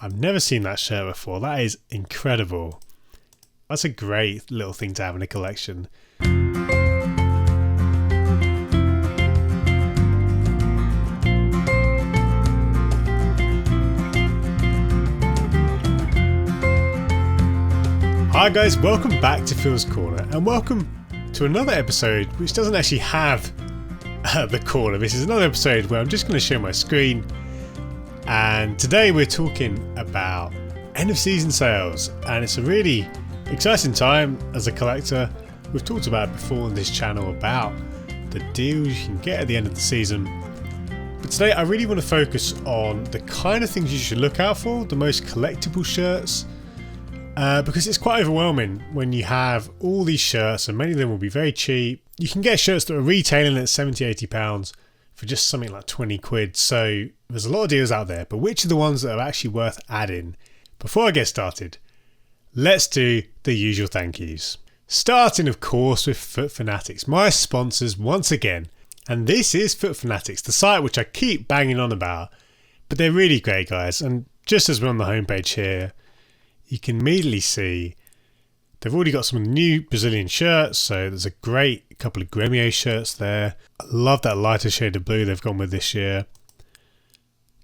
I've never seen that shirt before. That is incredible. That's a great little thing to have in a collection. Hi guys, welcome back to Phil's Corner and welcome to another episode which doesn't actually have the corner. This is another episode where I'm just going to share my screen, and today we're talking about end of season sales, and it's a really exciting time as a collector. We've talked about it before on this channel about the deals you can get at the end of the season, but today I really want to focus on the kind of things you should look out for, the most collectible shirts. Because it's quite overwhelming when you have all these shirts, and many of them will be very cheap. You can get shirts that are retailing at £70-80 for just something like 20 quid. So there's a lot of deals out there, but which are the ones that are actually worth adding? Before I get started, let's do the usual thank yous. Starting of course with Foot Fanatics, my sponsors once again. And this is Foot Fanatics, the site which I keep banging on about, but they're really great guys. And just as we're on the homepage here, you can immediately see they've already got some new Brazilian shirts, so there's a great couple of Gremio shirts there. I love that lighter shade of blue they've gone with this year.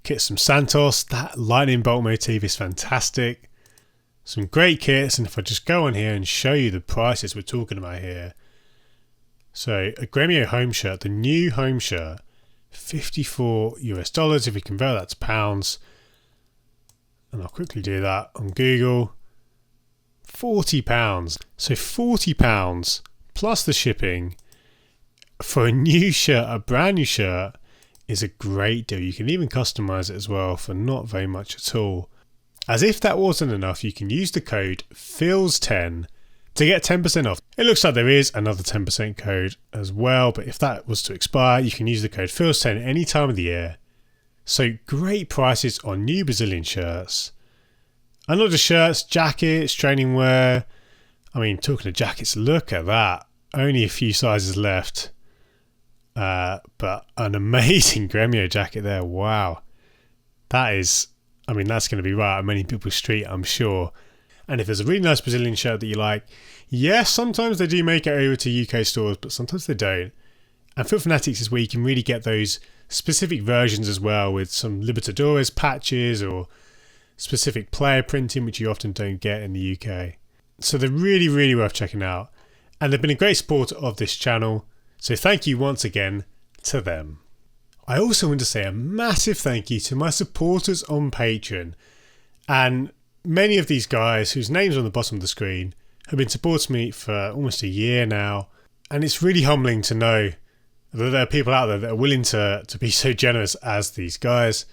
Get some Santos, that lightning bolt motif is fantastic. Some great kits, and if I just go on here and show you the prices we're talking about here. So a Gremio home shirt, the new home shirt, $54 if we convert that to pounds. And I'll quickly do that on Google. £40. So £40 plus the shipping for a new shirt, a brand new shirt, is a great deal. You can even customize it as well for not very much at all. As if that wasn't enough, you can use the code FILS10 to get 10% off. It looks like there is another 10% code as well, but if that was to expire, you can use the code FILS10 any time of the year. So great prices on new Brazilian shirts. And not just shirts, jackets, training wear. I mean, talking of jackets, look at that. Only a few sizes left. But an amazing Gremio jacket there. Wow. That is, I mean, that's going to be right on many people's street, I'm sure. And if there's a really nice Brazilian shirt that you like, yes, sometimes they do make it over to UK stores, but sometimes they don't. And Foot Fanatics is where you can really get those specific versions as well, with some Libertadores patches or specific player printing, which you often don't get in the UK. So they're really, really worth checking out. And they've been a great supporter of this channel. So thank you once again to them. I also want to say a massive thank you to my supporters on Patreon. And many of these guys whose names are on the bottom of the screen have been supporting me for almost a year now. And it's really humbling to know that there are people out there that are willing to be so generous as these guys.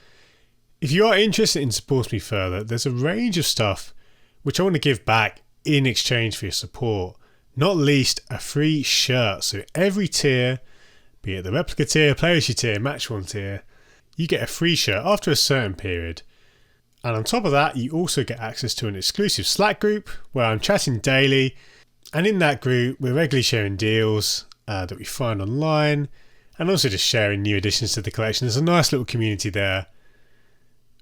If you are interested in supporting me further, there's a range of stuff which I want to give back in exchange for your support. Not least a free shirt. So every tier, be it the replica tier, player issue tier, match one tier, you get a free shirt after a certain period. And on top of that, you also get access to an exclusive Slack group where I'm chatting daily. And in that group, we're regularly sharing deals that we find online, and also just sharing new additions to the collection. There's a nice little community there.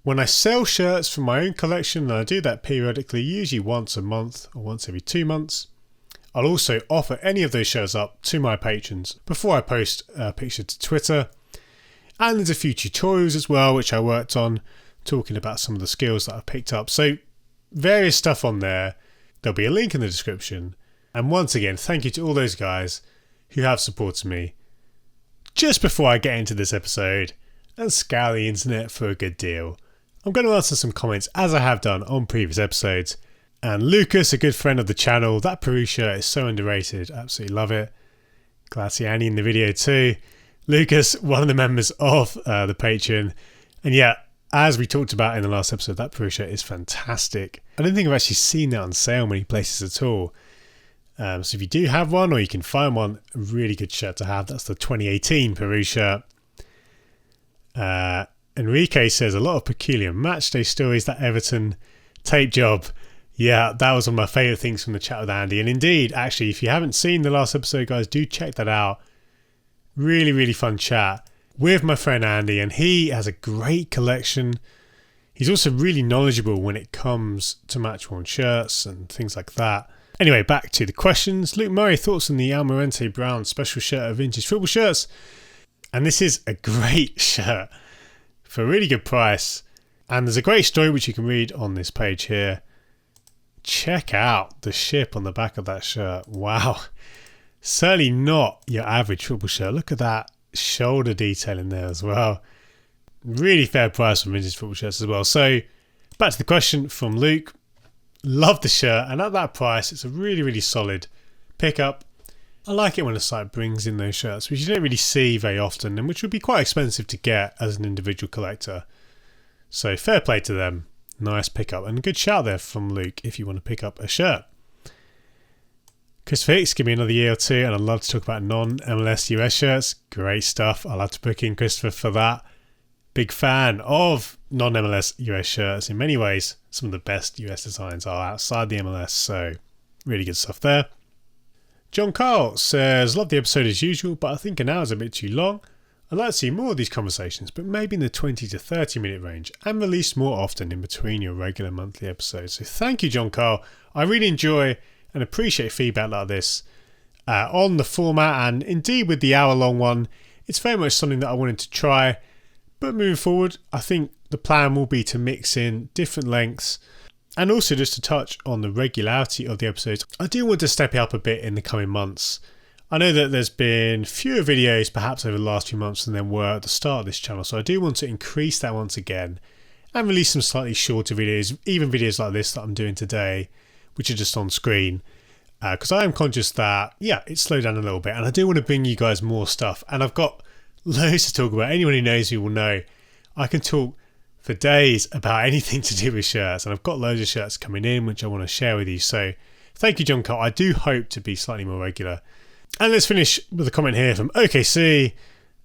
When I sell shirts from my own collection, and I do that periodically, usually once a month or once every 2 months, I'll also offer any of those shirts up to my patrons before I post a picture to Twitter. And there's a few tutorials as well, which I worked on, talking about some of the skills that I've picked up. So various stuff on there. There'll be a link in the description. And once again, thank you to all those guys who have supported me. Just before I get into this episode and scour the internet for a good deal, I'm going to answer some comments as I have done on previous episodes. And Lucas, a good friend of the channel, that Peru shirt is so underrated, absolutely love it. Glad to see Annie in the video too. Lucas, one of the members of the Patreon. And yeah, as we talked about in the last episode, that Peru shirt is fantastic. I don't think I've actually seen that on sale many places at all. So if you do have one, or you can find one, a really good shirt to have. That's the 2018 Peru shirt. Enrique says, a lot of peculiar matchday stories, that Everton tape job. Yeah, that was one of my favourite things from the chat with Andy. And indeed, actually, if you haven't seen the last episode, guys, do check that out. Really, really fun chat with my friend Andy. And he has a great collection. He's also really knowledgeable when it comes to match-worn shirts and things like that. Anyway, back to the questions. Luke Murray, thoughts on the Almirante Brown special shirt of vintage football shirts? And this is a great shirt for a really good price. And there's a great story which you can read on this page here. Check out the ship on the back of that shirt. Wow. Certainly not your average football shirt. Look at that shoulder detail in there as well. Really fair price for vintage football shirts as well. So back to the question from Luke. Love the shirt, and at that price it's a really, really solid pickup. I like it when a site brings in those shirts, which you don't really see very often and which would be quite expensive to get as an individual collector. So fair play to them. Nice pickup, and a good shout there from Luke if you want to pick up a shirt. Christopher Hicks, give me another year or two and I'd love to talk about non-MLS US shirts. Great stuff. I'll have to book in Christopher for that. Big fan of non-MLS US shirts. In many ways, some of the best US designs are outside the MLS, so really good stuff there. John Carl says, love the episode as usual, but I think an hour is a bit too long. I'd like to see more of these conversations, but maybe in the 20 to 30 minute range, and released more often in between your regular monthly episodes. So thank you, John Carl. I really enjoy and appreciate feedback like this on the format, and indeed with the hour-long one. It's very much something that I wanted to try. But moving forward, I think the plan will be to mix in different lengths, and also just to touch on the regularity of the episodes. I do want to step it up a bit in the coming months. I know that there's been fewer videos perhaps over the last few months than there were at the start of this channel, so I do want to increase that once again and release some slightly shorter videos, even videos like this that I'm doing today, which are just on screen. Because I am conscious that, it's slowed down a little bit, and I do want to bring you guys more stuff, and I've got loads to talk about. Anyone who knows me will know I can talk for days about anything to do with shirts, and I've got loads of shirts coming in which I want to share with you. So thank you, John Cole. I do hope to be slightly more regular. And let's finish with a comment here from OKC,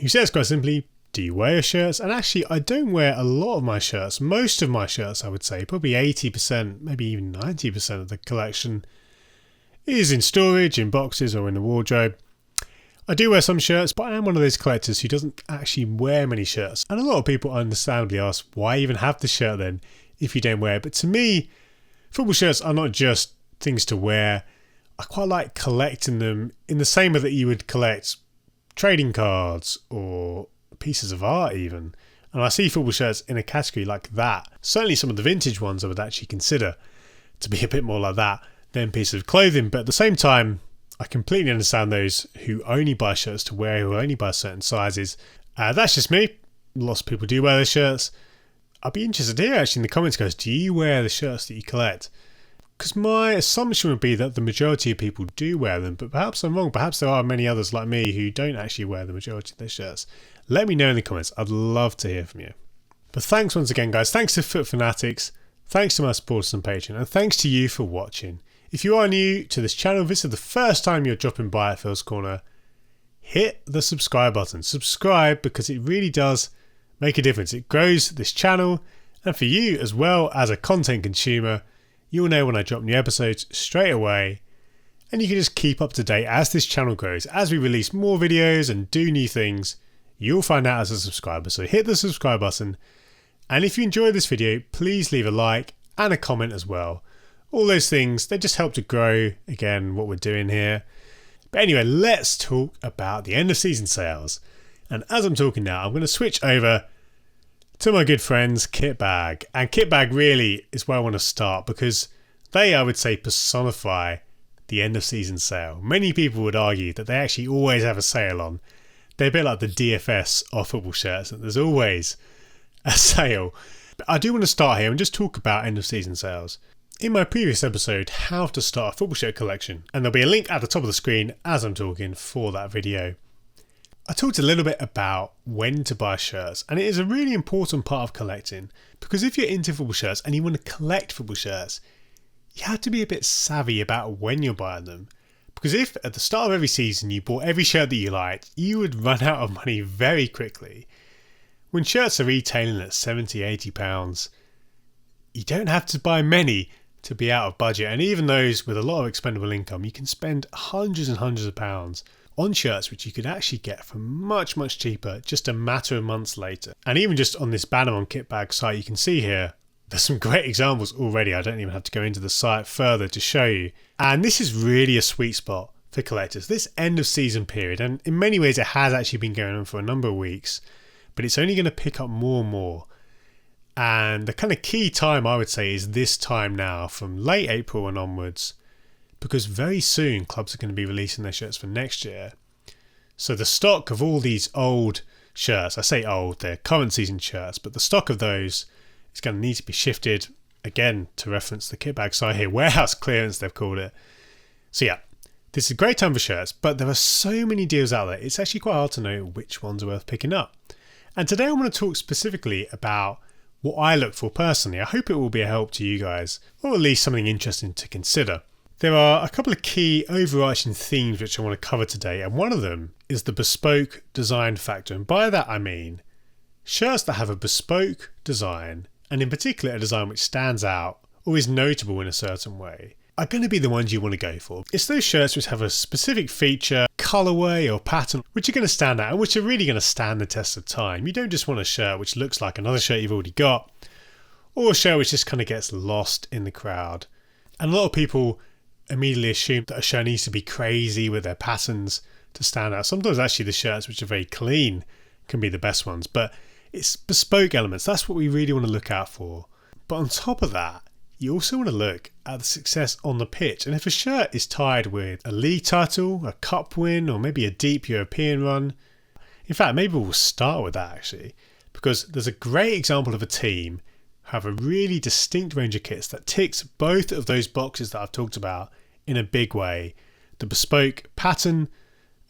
who says quite simply, do you wear your shirts? And actually, I don't wear a lot of my shirts. Most of my shirts, I would say, probably 80%, maybe even 90% of the collection is in storage, in boxes or in the wardrobe. I do wear some shirts, but I am one of those collectors who doesn't actually wear many shirts. And a lot of people understandably ask, why even have the shirt then if you don't wear it? But to me, football shirts are not just things to wear. I quite like collecting them in the same way that you would collect trading cards or pieces of art even. And I see football shirts in a category like that. Certainly some of the vintage ones I would actually consider to be a bit more like that than pieces of clothing. But at the same time, I completely understand those who only buy shirts to wear, who only buy certain sizes. That's just me. Lots of people do wear their shirts. I'd be interested to hear actually in the comments, guys, do you wear the shirts that you collect? Because my assumption would be that the majority of people do wear them, but perhaps I'm wrong. Perhaps there are many others like me who don't actually wear the majority of their shirts. Let me know in the comments. I'd love to hear from you. But thanks once again, guys. Thanks to Foot Fanatics. Thanks to my supporters on Patreon. And thanks to you for watching. If you are new to this channel, this is the first time you're dropping by at Phil's Corner, hit the subscribe button. Subscribe because it really does make a difference. It grows this channel. And for you as well as a content consumer, you'll know when I drop new episodes straight away, and you can just keep up to date as this channel grows. As we release more videos and do new things, you'll find out as a subscriber. So hit the subscribe button, and if you enjoyed this video, please leave a like and a comment as well. All those things, they just help to grow, again, what we're doing here. But anyway, let's talk about the end of season sales. And as I'm talking now, I'm going to switch over to my good friends Kitbag. And Kitbag really is where I want to start because they, I would say, personify the end of season sale. Many people would argue that they actually always have a sale on. They're a bit like the DFS of football shirts, and there's always a sale. But I do want to start here and just talk about end of season sales. In my previous episode, how to start a football shirt collection, and there'll be a link at the top of the screen as I'm talking for that video. I talked a little bit about when to buy shirts, and it is a really important part of collecting because if you're into football shirts and you want to collect football shirts, you have to be a bit savvy about when you're buying them. Because if at the start of every season you bought every shirt that you liked, you would run out of money very quickly. When shirts are retailing at £70, £80, you don't have to buy many to be out of budget, and even those with a lot of expendable income, you can spend hundreds and hundreds of pounds on shirts which you could actually get for much cheaper just a matter of months later. And even just on this banner on Kitbag site, you can see here There's some great examples already. I don't even have to go into the site further to show you. And this is really a sweet spot for collectors. This end of season period, and in many ways it has actually been going on for a number of weeks, but it's only going to pick up more and more. And the kind of key time, I would say, is this time now from late April and onwards, because very soon clubs are going to be releasing their shirts for next year. So the stock of all these old shirts, I say old, they're current season shirts, but the stock of those is going to need to be shifted, again, to reference the Kitbag site here, warehouse clearance they've called it. So yeah, this is a great time for shirts, but there are so many deals out there, it's actually quite hard to know which ones are worth picking up. And today I want to talk specifically about what I look for personally. I hope it will be a help to you guys, or at least something interesting to consider. There are a couple of key overarching themes which I want to cover today, and one of them is the bespoke design factor. And by that I mean shirts that have a bespoke design, and in particular a design which stands out or is notable in a certain way, are going to be the ones you want to go for. It's those shirts which have a specific feature, colourway or pattern which are going to stand out and which are really going to stand the test of time. You don't just want a shirt which looks like another shirt you've already got, or a shirt which just kind of gets lost in the crowd. And a lot of people immediately assume that a shirt needs to be crazy with their patterns to stand out. Sometimes actually the shirts which are very clean can be the best ones, but it's bespoke elements. That's what we really want to look out for. But on top of that, you also want to look at the success on the pitch. And if a shirt is tied with a league title, a cup win, or maybe a deep European run, in fact, maybe we'll start with that actually, because there's a great example of a team who have a really distinct range of kits that ticks both of those boxes that I've talked about in a big way. The bespoke pattern,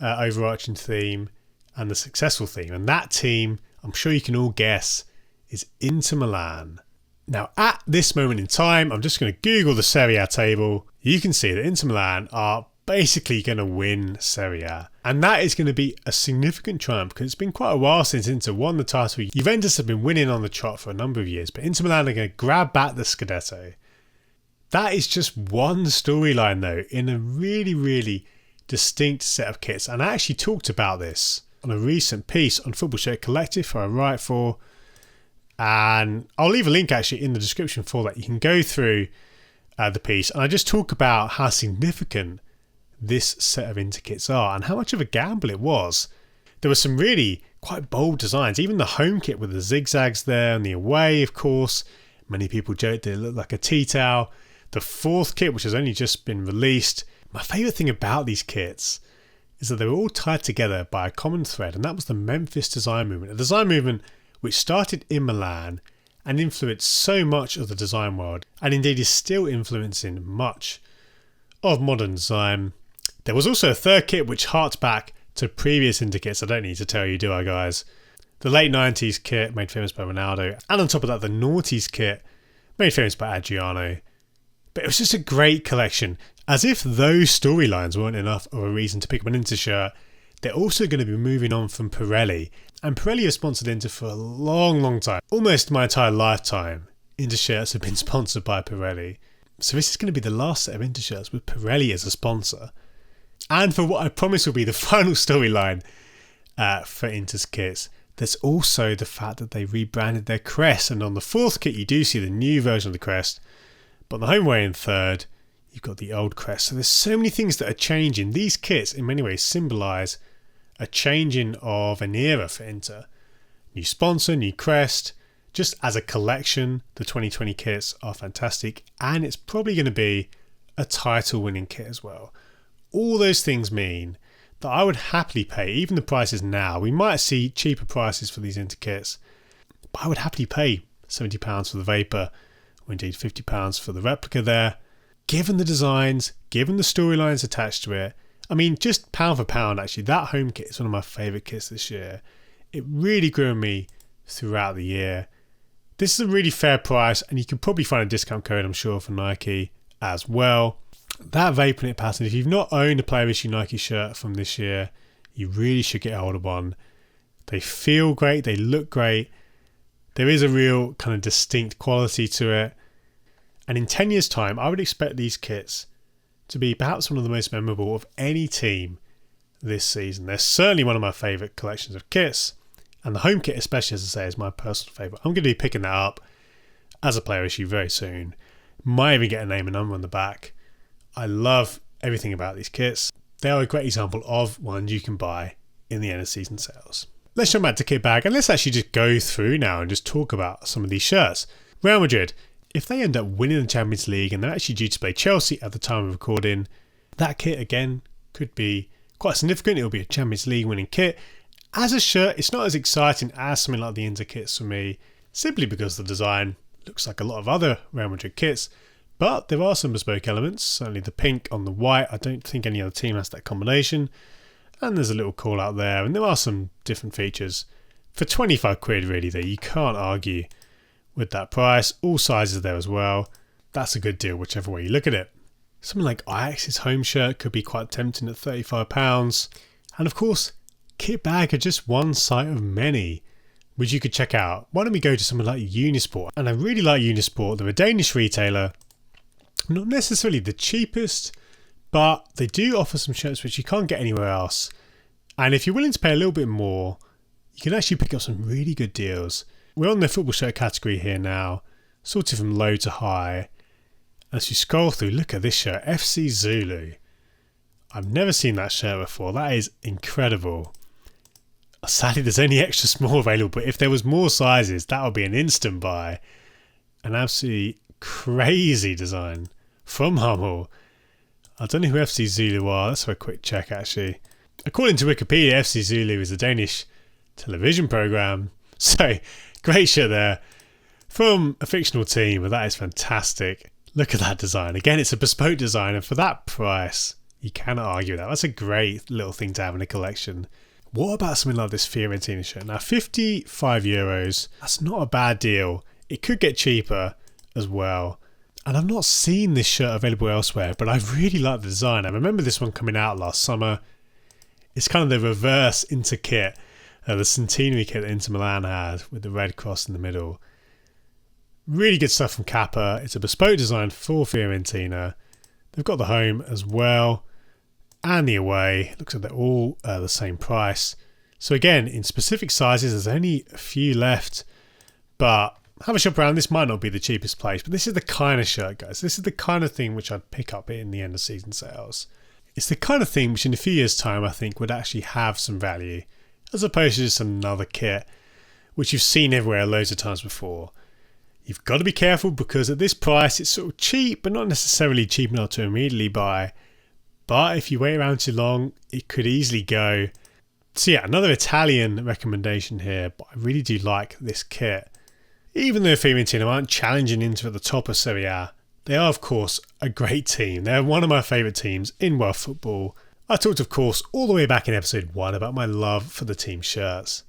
overarching theme, and the successful theme. And that team, I'm sure you can all guess, is Inter Milan. Now, at this moment in time, I'm just going to Google the Serie A table. You can see that Inter Milan are basically going to win Serie A. And that is going to be a significant triumph because it's been quite a while since Inter won the title. Juventus have been winning on the trot for a number of years, but Inter Milan are going to grab back the Scudetto. That is just one storyline, though, in a really, really distinct set of kits. And I actually talked about this on a recent piece on Football Shirt Collective, who I write for. And I'll leave a link actually in the description for that. You can go through the piece and I just talk about how significant this set of Inter kits are and how much of a gamble it was. There were some really quite bold designs, even the home kit with the zigzags there, and the away, of course. Many people joked that it looked like a tea towel. The fourth kit, which has only just been released. My favourite thing about these kits is that they were all tied together by a common thread, and that was the Memphis design movement. A design movement which started in Milan and influenced so much of the design world, and indeed is still influencing much of modern design. There was also a third kit which harked back to previous Inter kits. I don't need to tell you, do I, guys? The late 90s kit made famous by Ronaldo, and on top of that the noughties kit made famous by Adriano. But it was just a great collection. As if those storylines weren't enough of a reason to pick up an Inter shirt, they're also going to be moving on from Pirelli. And Pirelli have sponsored Inter for a long, long time. Almost my entire lifetime, Inter shirts have been sponsored by Pirelli. So this is going to be the last set of Inter shirts with Pirelli as a sponsor. And for what I promise will be the final storyline for Inter's kits, there's also the fact that they rebranded their crest. And on the fourth kit, you do see the new version of the crest. But on the home way in third, you've got the old crest. So there's so many things that are changing. These kits, in many ways, symbolise a changing of an era for Inter. New sponsor, new crest. Just as a collection, the 2020 kits are fantastic. And it's probably going to be a title-winning kit as well. All those things mean that I would happily pay, even the prices now. We might see cheaper prices for these Inter kits, but I would happily pay £70 for the Vapor, or indeed £50 for the replica there. Given the designs, given the storylines attached to it, I mean, just pound for pound, actually, that home kit is one of my favourite kits this year. It really grew on me throughout the year. This is a really fair price, and you can probably find a discount code, I'm sure, for Nike as well. That Vapor Knit pattern, if you've not owned a player issue Nike shirt from this year, you really should get hold of one. They feel great, they look great. There is a real kind of distinct quality to it. And in 10 years' time, I would expect these kits to be perhaps one of the most memorable of any team this season. They're certainly one of my favourite collections of kits. And the home kit, especially, as I say, is my personal favourite. I'm going to be picking that up. as a player issue very soon. Might even get a name and number on the back. I love everything about these kits. They are a great example of ones you can buy in the end of season sales. Let's jump back to Kitbag and let's actually just go through now and just talk about some of these shirts. Real Madrid, if they end up winning the Champions League and they're actually due to play Chelsea at the time of recording, that kit again could be quite significant. It'll be a Champions League winning kit. As a shirt, it's not as exciting as something like the Inter kits for me, simply because the design looks like a lot of other Real Madrid kits. But there are some bespoke elements, certainly the pink on the white. I don't think any other team has that combination. And there's a little call out there, and there are some different features. For 25 quid really though, you can't argue with that price. All sizes there as well. That's a good deal whichever way you look at it. Something like Ajax's home shirt could be quite tempting at £35. And of course, Kitbag are just one site of many which you could check out. Why don't we go to something like Unisport? And I really like Unisport. They're a Danish retailer. Not necessarily the cheapest, but they do offer some shirts which you can't get anywhere else. And if you're willing to pay a little bit more, you can actually pick up some really good deals. We're on the football shirt category here now, sorted from low to high. As you scroll through, look at this shirt, FC Zulu. I've never seen that shirt before. That is incredible. Sadly, there's only extra small available, but if there was more sizes, that would be an instant buy. An absolutely crazy design from Hummel. I don't know who FC Zulu are. Let's have a quick check actually. According to Wikipedia, FC Zulu is a Danish television programme. So, great shirt there from a fictional team, but that is fantastic. Look at that design. Again, it's a bespoke design, and for that price, you cannot argue with that. That's a great little thing to have in a collection. What about something like this Fiorentina shirt? Now, €55, that's not a bad deal. It could get cheaper as well. And I've not seen this shirt available elsewhere, but I really like the design. I remember this one coming out last summer. It's kind of the reverse Inter kit, the centenary kit that Inter Milan had with the red cross in the middle. Really good stuff from Kappa. It's a bespoke design for Fiorentina. They've got the home as well and the away. Looks like they're all the same price. So again, in specific sizes, there's only a few left, but have a shop around. This might not be the cheapest place, but this is the kind of shirt, guys. This is the kind of thing which I'd pick up in the end of season sales. It's the kind of thing which in a few years' time I think would actually have some value, as opposed to just another kit which you've seen everywhere loads of times before. You've got to be careful because at this price it's sort of cheap, but not necessarily cheap enough to immediately buy. But if you wait around too long, it could easily go. So yeah, another Italian recommendation here, but I really do like this kit. Even though Fiorentina aren't challenging Inter at the top of Serie A, they are of course a great team. They're one of my favourite teams in world football. I talked of course all the way back in episode 1 about my love for the team shirts.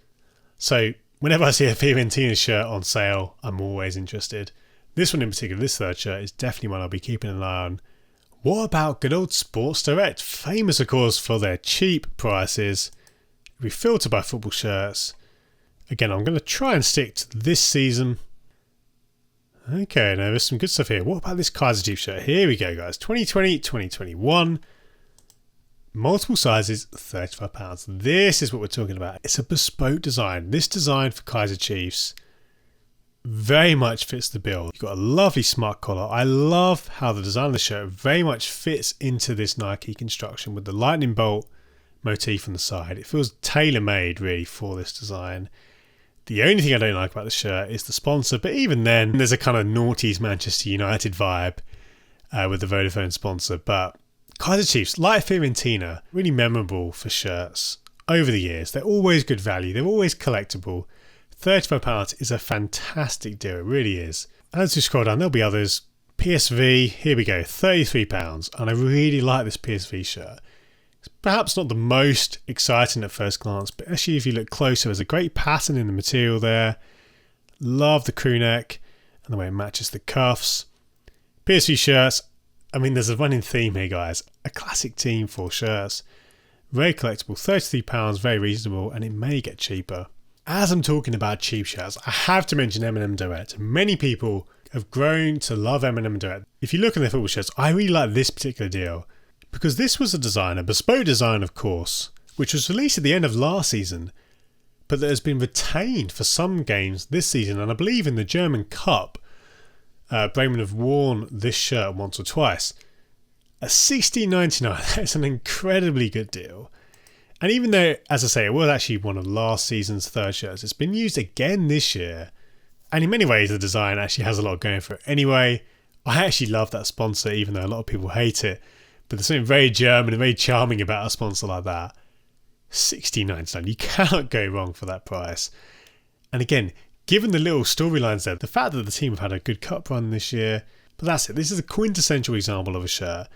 So whenever I see a Fiorentina shirt on sale, I'm always interested. This one in particular, this third shirt, is definitely one I'll be keeping an eye on. What about good old Sports Direct? Famous of course for their cheap prices. We filter by football shirts. Again, I'm going to try and stick to this season. Okay, now there's some good stuff here. What about this Kaizer Chiefs shirt? Here we go, guys. 2020, 2021. Multiple sizes, £35. This is what we're talking about. It's a bespoke design. This design for Kaizer Chiefs very much fits the bill. You've got a lovely smart collar. I love how the design of the shirt very much fits into this Nike construction with the lightning bolt motif on the side. It feels tailor-made really for this design. The only thing I don't like about the shirt is the sponsor, but even then, there's a kind of noughties Manchester United vibe with the Vodafone sponsor. But Kaizer Chiefs, like Fiorentina, really memorable for shirts over the years. They're always good value. They're always collectible. £35 is a fantastic deal. It really is. As we scroll down, there'll be others. PSV, here we go, £33. And I really like this PSV shirt. Perhaps not the most exciting at first glance, but actually if you look closer, there's a great pattern in the material there. Love the crew neck and the way it matches the cuffs. PSV shirts, I mean there's a running theme here guys, a classic team for shirts. Very collectible, £33, very reasonable, and it may get cheaper. As I'm talking about cheap shirts, I have to mention M&M Direct. Many people have grown to love M&M Direct. If you look at their football shirts, I really like this particular deal. Because this was a design, a bespoke design of course, which was released at the end of last season, but that has been retained for some games this season, and I believe in the German Cup, Bremen have worn this shirt once or twice. At $16.99, that's an incredibly good deal. And even though, as I say, it was actually one of last season's third shirts, it's been used again this year. And in many ways, the design actually has a lot going for it. Anyway, I actually love that sponsor, even though a lot of people hate it. But there's something very German and very charming about a sponsor like that. $16.99, you cannot go wrong for that price. And again, given the little storylines there, the fact that the team have had a good cup run this year, but that's it. This is a quintessential example of a shirt.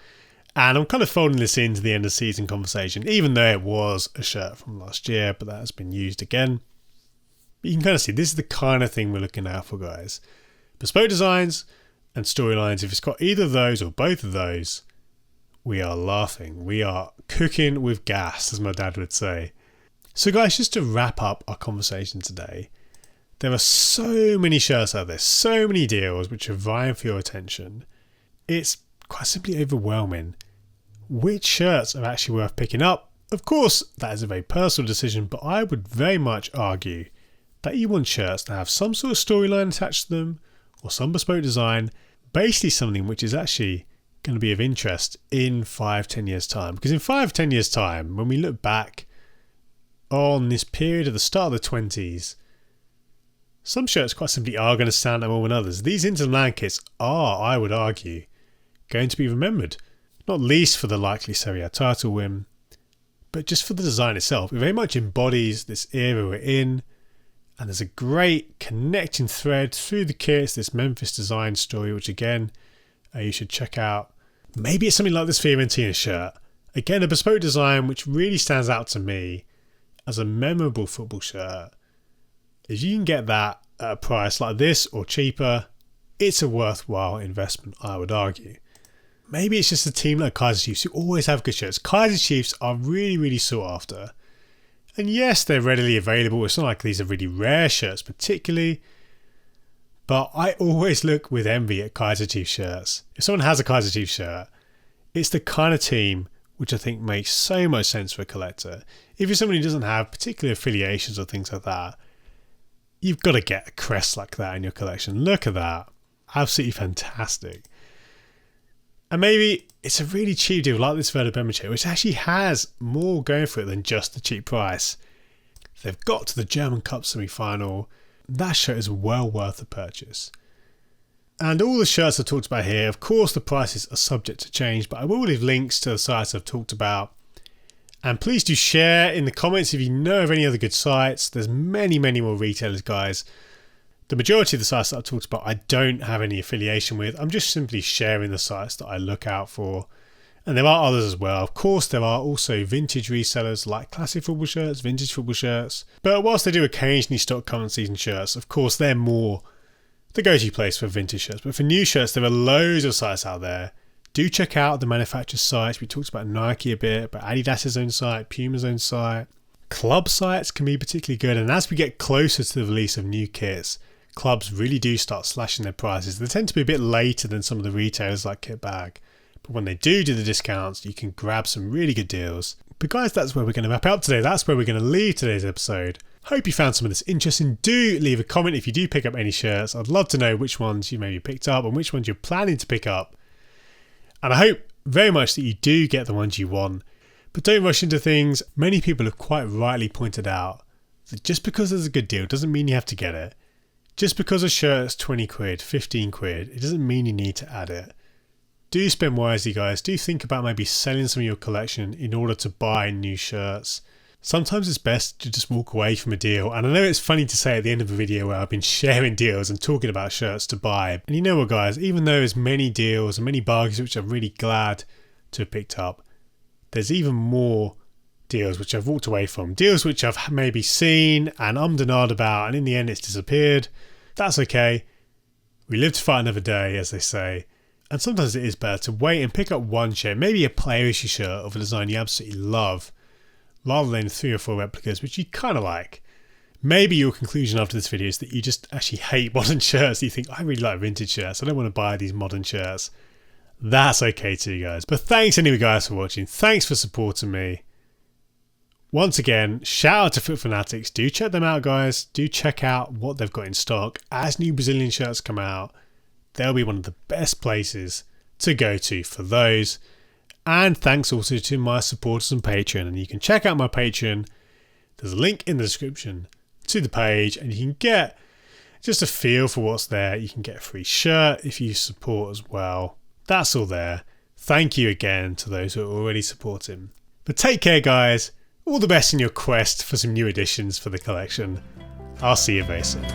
And I'm kind of folding this into the end of season conversation, even though it was a shirt from last year, but that has been used again. But you can kind of see this is the kind of thing we're looking out for, guys. Bespoke designs and storylines, if it's got either of those or both of those, we are laughing. We are cooking with gas, as my dad would say. So guys, just to wrap up our conversation today, there are so many shirts out there, so many deals which are vying for your attention. It's quite simply overwhelming. Which shirts are actually worth picking up? Of course, that is a very personal decision, but I would very much argue that you want shirts that have some sort of storyline attached to them or some bespoke design, basically something which is actually going to be of interest in 5-10 years time. Because in 5-10 years time, when we look back on this period at the start of the 20s, some shirts quite simply are going to stand out more than others. These Inter Milan kits are, I would argue, going to be remembered, not least for the likely Serie A title win, but just for the design itself. It very much embodies this era we're in, and there's a great connecting thread through the kits, this Memphis design story, which again, you should check out. Maybe it's something like this Fiorentina shirt. Again, a bespoke design which really stands out to me as a memorable football shirt. If you can get that at a price like this or cheaper, it's a worthwhile investment, I would argue. Maybe it's just a team like Kaizer Chiefs who always have good shirts. Kaizer Chiefs are really, really sought after. And yes, they're readily available. It's not like these are really rare shirts particularly. But I always look with envy at Kaizer Chiefs shirts. If someone has a Kaizer Chiefs shirt, it's the kind of team which I think makes so much sense for a collector. If you're someone who doesn't have particular affiliations or things like that, you've got to get a crest like that in your collection. Look at that. Absolutely fantastic. And maybe it's a really cheap deal like this Werder Bremen shirt, which actually has more going for it than just the cheap price. They've got to the German Cup semi-final. That shirt is well worth the purchase. And all the shirts I've talked about here, of course the prices are subject to change, but I will leave links to the sites I've talked about. And please do share in the comments if you know of any other good sites. There's many, many more retailers, guys. The majority of the sites that I've talked about I don't have any affiliation with. I'm just simply sharing the sites that I look out for. And there are others as well. Of course, there are also vintage resellers like classic football shirts, vintage football shirts. But whilst they do occasionally stock current season shirts, of course, they're more the go-to place for vintage shirts. But for new shirts, there are loads of sites out there. Do check out the manufacturer's sites. We talked about Nike a bit, but Adidas' own site, Puma's own site. Club sites can be particularly good. And as we get closer to the release of new kits, clubs really do start slashing their prices. They tend to be a bit later than some of the retailers like Kitbag. But when they do the discounts, you can grab some really good deals. But guys, that's where we're going to wrap up today. That's where we're going to leave today's episode. Hope you found some of this interesting. Do leave a comment if you do pick up any shirts. I'd love to know which ones you maybe picked up and which ones you're planning to pick up. And I hope very much that you do get the ones you want. But don't rush into things. Many people have quite rightly pointed out that just because there's a good deal doesn't mean you have to get it. Just because a shirt's 20 quid, 15 quid, it doesn't mean you need to add it. Do spend wisely, guys. Do think about maybe selling some of your collection in order to buy new shirts. Sometimes it's best to just walk away from a deal. And I know it's funny to say at the end of a video where I've been sharing deals and talking about shirts to buy. And you know what, guys? Even though there's many deals and many bargains which I'm really glad to have picked up, there's even more deals which I've walked away from. Deals which I've maybe seen and ummed and ahed about, and in the end it's disappeared. That's okay. We live to fight another day, as they say. And sometimes it is better to wait and pick up one shirt, maybe a player issue shirt of a design you absolutely love, rather than 3 or 4 replicas which you kind of like. Maybe your conclusion after this video is that you just actually hate modern shirts. You think, I really like vintage shirts. I don't want to buy these modern shirts. That's okay too, guys. But thanks anyway, guys, for watching. Thanks for supporting me. Once again, shout out to Foot Fanatics. Do check them out, guys. Do check out what they've got in stock. As new Brazilian shirts come out, they'll be one of the best places to go to for those. And thanks also to my supporters on Patreon. And you can check out my Patreon. There's a link in the description to the page, and you can get just a feel for what's there. You can get a free shirt if you support as well. That's all there. Thank you again to those who are already supporting. But take care, guys. All the best in your quest for some new additions for the collection. I'll see you very soon.